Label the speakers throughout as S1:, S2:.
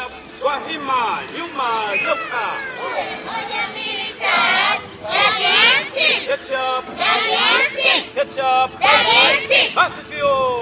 S1: Ketchup kwa hima nyuma nyoka.
S2: Moja mbili tatu.
S1: Ketchup. Ketchup. Masifio.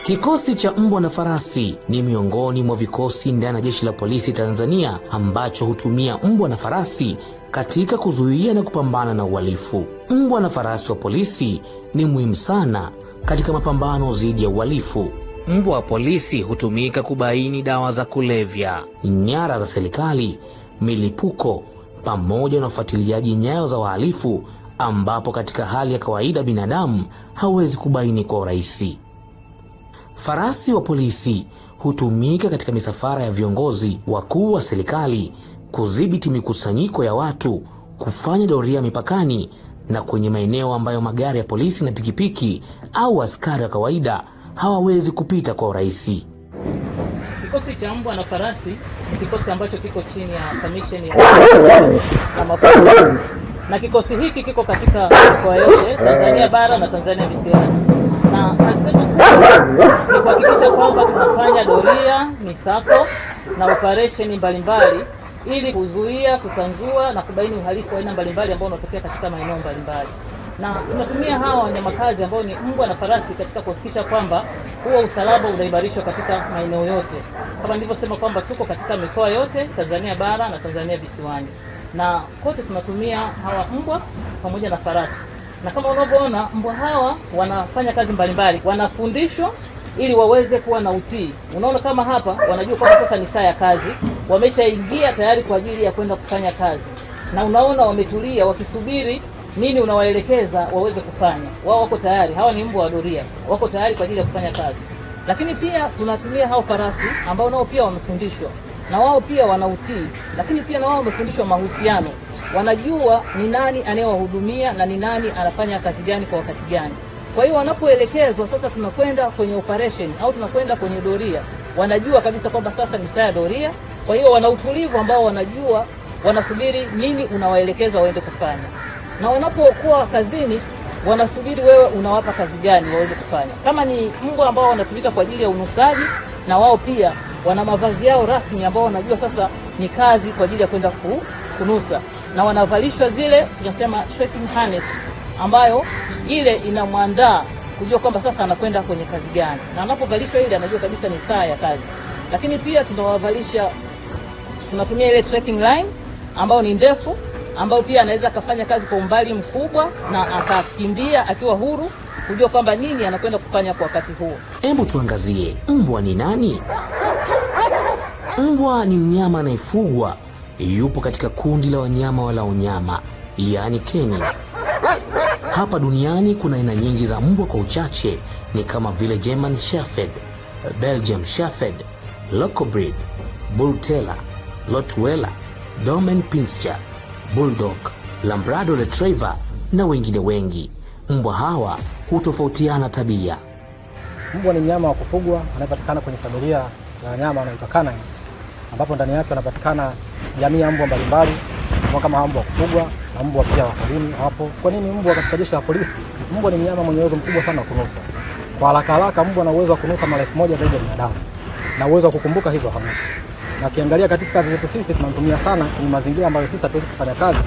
S3: Kikosi cha mbwa na farasi ni miongoni mwa vikosi ndani ya Jeshi la Polisi Tanzania ambacho hutumia mbwa na farasi katika kuzuia na kupambana na uhalifu. Mbwa na farasi wa polisi ni muhimu sana katika mapambano dhidi ya uhalifu. Mbwa wa polisi hutumika kubaini dawa za kulevya, nyara za serikali, milipuko pamoja na ufuatiliaji nyayo za wahalifu, ambapo katika hali ya kawaida binadamu hawezi kubaini kwa urahisi. Farasi wa polisi hutumika katika misafara ya viongozi wakuu wa serikali, kudhibiti mikusanyiko ya watu, kufanya doria mipakani na kwenye maeneo ambayo magari ya polisi na pikipiki au askari wa kawaida hawawezi kupita kwa urahisi.
S4: Kikosi cha mbwa na farasi ni kikosi ambacho kiko chini ya kamisheni ya mafunzo, na kikosi hiki kiko katika mikoa yote Tanzania bara na Tanzania visiwani, na kazi zetu ni kuhakikisha kwamba tunafanya doria, misako na operesheni mbalimbali ili kuzuia, kutanzua na kubaini uhalifu wa aina mbalimbali ambao unatokea katika maeneo mbalimbali. Na tunatumia hawa wanyamakazi ambao ni mbwa na farasi katika kuhakikisha kwamba huo usalama unaimarishwa katika maeneo yote. Kama nilivyosema kwamba tuko katika mikoa yote Tanzania bara na Tanzania visiwani, na kote tunatumia hawa mbwa pamoja na farasi. Na kama unavyoona mbwa hawa wanafanya kazi mbalimbali, wanafundishwa ili waweze kuwa na utii. Unaona kama hapa wanajua kwamba sasa ni saa ya kazi, wameshaingia tayari kwa ajili ya kwenda kufanya kazi. Na unaona wametulia wakisubiri nini unawaelekeza waweze kufanya. Wao wako tayari, hawa ni mbwa wa doria, wako tayari kwa ajili ya kufanya kazi. Lakini pia tunatumia hao farasi ambao nao pia wamefundishwa, na wao pia wana utii, lakini pia na wao wamefundishwa mahusiano. Wanajua ni nani anayewahudumia na ni nani anafanya kazi gani kwa wakati gani. Kwa hiyo wanapoelekezwa sasa tunakwenda kwenye operation au tunakwenda kwenye doria, wanajua kabisa kwamba sasa ni saa ya doria. Kwa hiyo wana utulivu ambao wanajua wanasubiri nini unawaelekeza waende kufanya. Na wanapokuwa kazini wanasubiri wewe unawapa kazi gani waweze kufanya. Kama ni mbwa ambao wanatumika kwa ajili ya unusaji, na wao pia wana mavazi yao rasmi ambao wanajua sasa ni kazi kwa ajili ya kwenda kunusa, na wanavalishwa zile tunasema tracking harness ambayo ile inamwandaa kujua kwamba sasa anakwenda kwenye kazi gani, na anapovalishwa ile anajua kabisa ni saa ya kazi. Lakini pia tunawavalisha, tunatumia ile tracking line ambayo ni ndefu, ambayo pia anaweza akafanya kazi kwa umbali mkubwa na akakimbia akiwa huru kujua kwamba nini anakwenda kufanya kwa wakati huo.
S3: Hebu tuangazie mbwa ni nani? Mbwa ni mnyama anayefugwa, yupo katika kundi la wanyama walao nyama, yaani canine. Hapa duniani kuna aina nyingi za mbwa, kwa uchache ni kama vile German Shepherd, Belgian Shepherd, Local Breed, Bull Terrier, Rottweiler, Doberman Pinscher, Bulldog, Labrador Retriever na wengine wengi. Mbwa hawa hutofautiana tabia.
S5: Mbwa ni mnyama wa kufugwa anayepatikana kwenye familia ya wanyama wanaitwa canine, ambapo ndani yake wanapatikana jamii ya mbwa mbalimbali kama mbwa wa kufugwa na mbwa pia wa porini hapo. Kwa nini mbwa katika Jeshi la Polisi? Mbwa ni mnyama mwenye uwezo mkubwa sana wa kunusa. Kwa haraka mbwa ana uwezo wa kunusa mara 1000 zaidi ya binadamu, na uwezo wa kukumbuka hizo hamna. Na kiangalia katika kazi zetu sisi tunamtumia sana kwenye mazingira ambayo sisi hatuwezi kufanya kazi.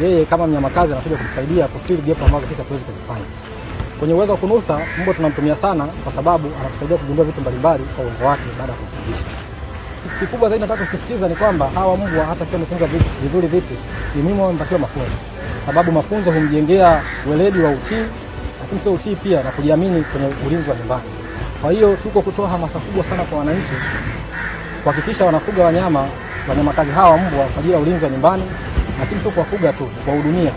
S5: Yeye kama mnyama kazi anakuja kutusaidia kufill gap ambazo sisi hatuwezi kuzifanya. Kwenye uwezo wa kunusa mbwa tunamtumia sana kwa sababu anatusaidia kugundua vitu mbalimbali kwa uwezo wake baada ya kufundisha. Kikubwa zaidi nataka kusisitiza ni kwamba hawa mbwa hata kama wametunzwa vizuri vipi, ni muhimu wampatiwe mafunzo. Sababu mafunzo humjengea weledi wa utii, lakini sio utii pia na kujiamini kwenye ulinzi wa nyumbani. Kwa hiyo tuko kutoa hamasa kubwa sana kwa wananchi kuhakikisha wanafuga wanyamakazi hawa mbwa kwa ajili ya ulinzi wa nyumbani, lakini sio kuwafuga tu, kuwahudumia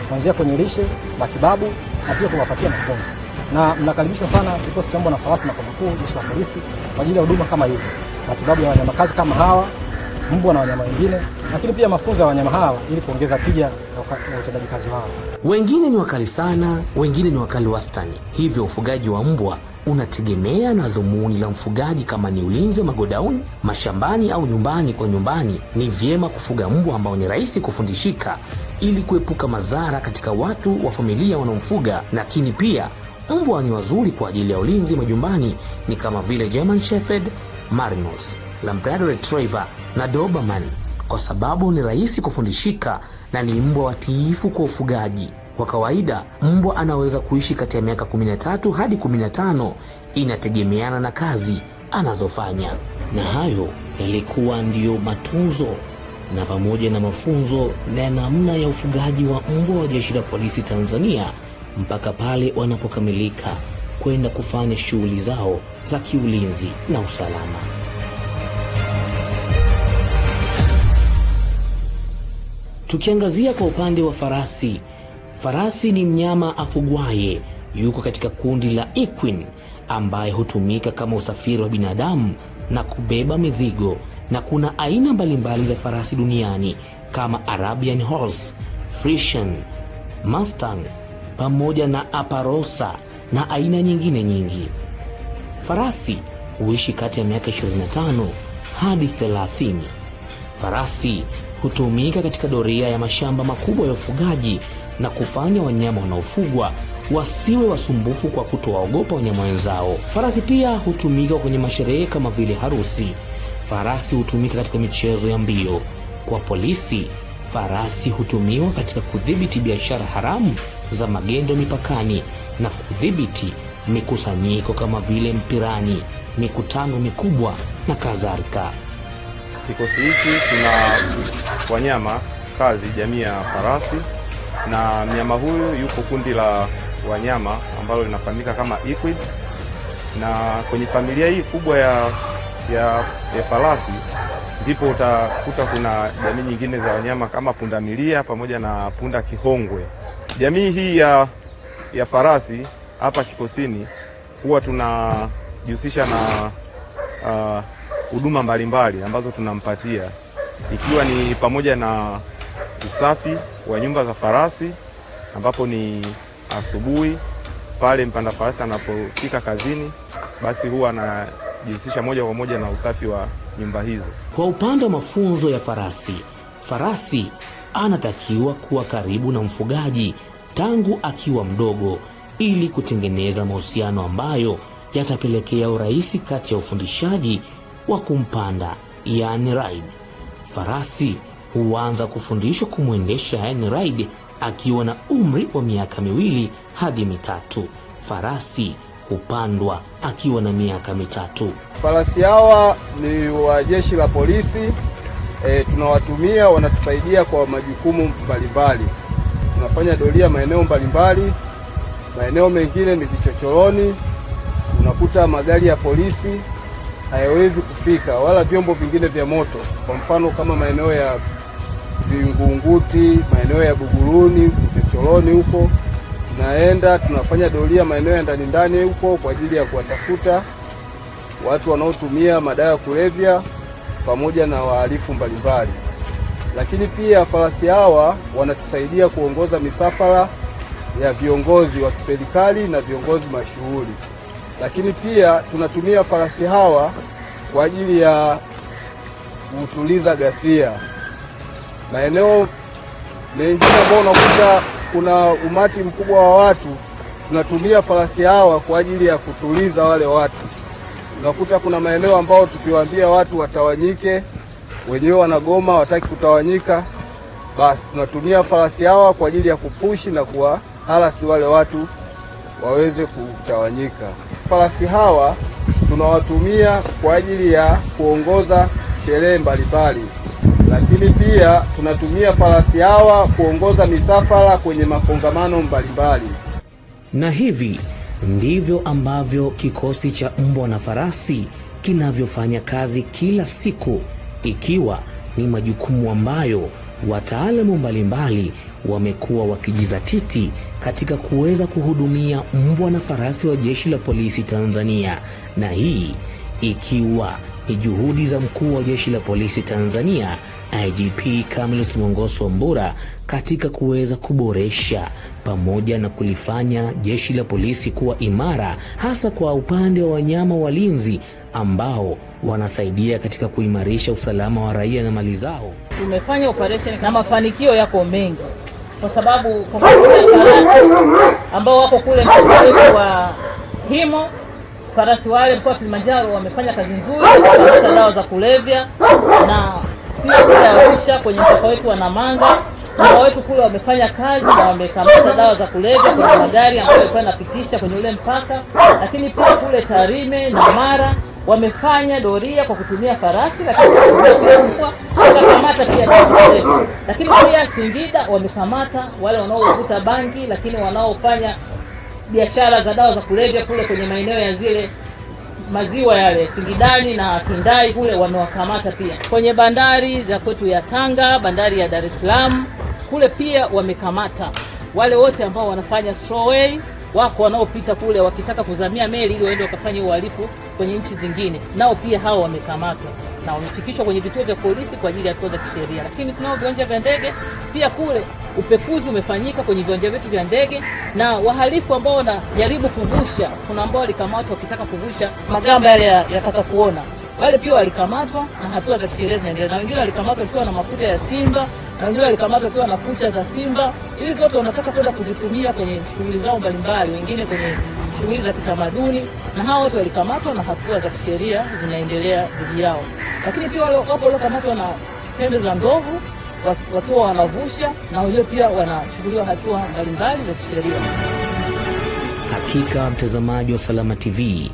S5: kuanzia kwenye lishe, matibabu na pia kuwapatia mafunzo. Na mnakaribishwa sana kikosi cha mbwa na farasi makao makuu Jeshi la Polisi kwa ajili ya huduma kama hizo, matibabu ya wanyamakazi kama hawa mbwa na wanyama wengine, lakini pia mafunzo ya wanyama hawa ili kuongeza tija ya utendaji kazi wao.
S3: Wengine ni wakali sana, wengine ni wakali wastani. Hivyo ufugaji wa mbwa unategemea na dhumuni la mfugaji. Kama ni ulinzi wa magodauni, mashambani au nyumbani kwa nyumbani, ni vyema kufuga mbwa ambao ni rahisi kufundishika ili kuepuka madhara katika watu wa familia wanaomfuga, lakini pia Mbwa ni wazuri kwa ajili ya ulinzi majumbani ni kama vile German Shepherd, Marinos, Labrador Retriever na Doberman, kwa sababu ni rahisi kufundishika na ni mbwa watiifu kwa ufugaji. Kwa kawaida, mbwa anaweza kuishi kati ya miaka 13 hadi 15, inategemeana na kazi anazofanya. Na hayo yalikuwa ndiyo matunzo na pamoja na mafunzo na namna ya ufugaji wa mbwa wa Jeshi la Polisi Tanzania mpaka pale wanapokamilika kwenda kufanya shughuli zao za kiulinzi na usalama. Tukiangazia kwa upande wa farasi. Farasi ni mnyama afugwaye, yuko katika kundi la equine, ambaye hutumika kama usafiri wa binadamu na kubeba mizigo, na kuna aina mbalimbali za farasi duniani kama Arabian Horse, Friesian, Mustang pamoja na Aparosa na aina nyingine nyingi. Farasi huishi kati ya miaka 25 hadi 30. Farasi hutumika katika doria ya mashamba makubwa ya ufugaji na kufanya wanyama wanaofugwa wasiwe wasumbufu kwa kutowaogopa wanyama wenzao. Farasi pia hutumika kwenye masherehe kama vile harusi. Farasi hutumika katika michezo ya mbio. Kwa polisi, farasi hutumiwa katika kudhibiti biashara haramu za magendo mipakani na kudhibiti mikusanyiko kama vile mpirani, mikutano mikubwa na kadhalika.
S6: Kikosi hiki tuna wanyama kazi jamii ya farasi, na mnyama huyu yuko kundi la wanyama ambalo linafahamika kama equid. Na kwenye familia hii kubwa ya farasi ndipo utakuta kuna jamii nyingine za wanyama kama pundamilia pamoja na punda kihongwe. Jamii hii ya farasi hapa kikosini huwa tunajihusisha na huduma mbalimbali ambazo tunampatia, ikiwa ni pamoja na usafi wa nyumba za farasi, ambapo ni asubuhi pale mpanda farasi anapofika kazini, basi huwa anajihusisha moja kwa moja na usafi wa nyumba hizo.
S3: Kwa upande wa mafunzo ya farasi, farasi anatakiwa kuwa karibu na mfugaji tangu akiwa mdogo ili kutengeneza mahusiano ambayo yatapelekea urahisi kati ya ufundishaji wa kumpanda, yani ride. Farasi huanza kufundishwa kumwendesha, yani ride, akiwa na umri wa miaka 2 hadi 3. Farasi hupandwa akiwa na miaka 3.
S7: Farasi hawa ni wa Jeshi la Polisi. Tunawatumia, wanatusaidia kwa majukumu mbalimbali. Tunafanya doria maeneo mbalimbali. Maeneo mengine ni vichochoroni, unakuta magari ya polisi hayawezi kufika, wala vyombo vingine vya moto. Kwa mfano kama maeneo ya Vingunguti, maeneo ya Buguruni, vichochoroni huko tunaenda, tunafanya doria maeneo ya ndani huko kwa ajili ya kuwatafuta watu wanaotumia madawa ya kulevya pamoja na wahalifu mbalimbali. Lakini pia farasi hawa wanatusaidia kuongoza misafara ya viongozi wa kiserikali na viongozi mashuhuri. Lakini pia tunatumia farasi hawa kwa ajili ya kutuliza ghasia. Maeneo mengine ambao unakuta kuna umati mkubwa wa watu, tunatumia farasi hawa kwa ajili ya kutuliza wale watu. Unakuta kuna maeneo ambao tukiwaambia watu watawanyike, wenyewe wanagoma, wataki kutawanyika, basi tunatumia farasi hawa kwa ajili ya kupushi na kuwahalasi wale watu waweze kutawanyika. Farasi hawa tunawatumia kwa ajili ya kuongoza sherehe mbalimbali, lakini pia tunatumia farasi hawa kuongoza misafara kwenye makongamano mbalimbali.
S3: Na hivi ndivyo ambavyo kikosi cha mbwa na farasi kinavyofanya kazi kila siku, ikiwa ni majukumu ambayo wataalamu mbalimbali wamekuwa wakijizatiti katika kuweza kuhudumia mbwa na farasi wa Jeshi la Polisi Tanzania, na hii ikiwa ni juhudi za mkuu wa Jeshi la Polisi Tanzania IGP Camillus Mwongoso Wambura katika kuweza kuboresha pamoja na kulifanya Jeshi la Polisi kuwa imara, hasa kwa upande wa wanyama walinzi ambao wanasaidia katika kuimarisha usalama wa raia na mali zao.
S4: Tumefanya operation na mafanikio yako mengi. kwa sababu kwa farasi ambao wako kule mkoa wa Himo, farasi wale mkoa wa Kilimanjaro wamefanya kazi nzuri kupata dawa za kulevya, na pia kule Arusha kwenye mkoa wetu wa Namanga mkoa wetu kule wamefanya kazi na wamekamata dawa za kulevya kwenye magari ambayo yalikuwa yanapitisha kwenye ule mpaka. Lakini pia kule Tarime na Mara wamefanya doria kwa kutumia farasi, lakini wakakamata pia dawa za kulevya. Lakini pia Singida wamekamata wale wanaovuta bangi, lakini wanaofanya biashara za dawa za kulevya kule kwenye maeneo ya zile maziwa yale Singidani na Kindai kule wamewakamata pia. Kwenye bandari za kwetu ya Tanga, bandari ya Dar es Salaam kule pia wamekamata wale wote ambao wanafanya stowaway, wako wanaopita kule wakitaka kuzamia meli ili waende wakafanye uhalifu kwenye nchi zingine, nao pia hao wamekamatwa na wamefikishwa kwenye vituo vya polisi kwa ajili ya hatua za kisheria. Lakini tunao viwanja vya ndege pia kule upekuzi umefanyika kwenye viwanja vyetu vya ndege, na wahalifu ambao wanajaribu kuvusha, kuna ambao walikamatwa wakitaka kuvusha magamba yale yakata kuona, wale pia walikamatwa na hatua za kisheria zinaendelea. Na wengine walikamatwa wakiwa na mafuta ya simba, na wengine walikamatwa wakiwa na kucha za simba. Hizi zote wanataka kwenda kuzitumia kwenye shughuli zao mbalimbali, wengine kwenye shughuli za kitamaduni, na hao wote walikamatwa na hatua za kisheria zinaendelea dhidi yao. Lakini pia wale wapo waliokamatwa na pembe za ndovu wakiwa wanavusha, na wao pia wanachukuliwa hatua mbalimbali za kisheria.
S3: Hakika mtazamaji wa Salama TV,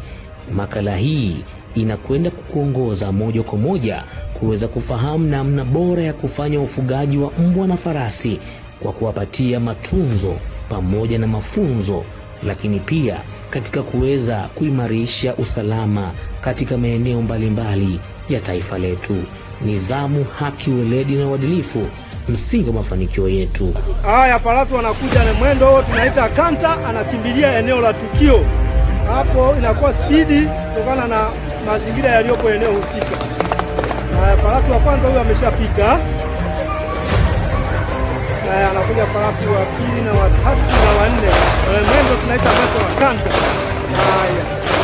S3: makala hii inakwenda kukuongoza moja kwa moja kuweza kufahamu namna bora ya kufanya ufugaji wa mbwa na farasi kwa kuwapatia matunzo pamoja na mafunzo, lakini pia katika kuweza kuimarisha usalama katika maeneo mbalimbali ya taifa letu. Nidhamu, haki, weledi na uadilifu msingi wa mafanikio yetu.
S8: Haya, farasi wanakuja na mwendo tunaita kanta, anakimbilia eneo la tukio. Hapo inakuwa spidi kutokana na mazingira yaliyopo eneo husika. Haya, farasi wa kwanza huyo ameshapita. Haya, anakuja farasi wa pili na wa tatu na wa nne. Mwendo tunaita mwendo wa kanta. Haya.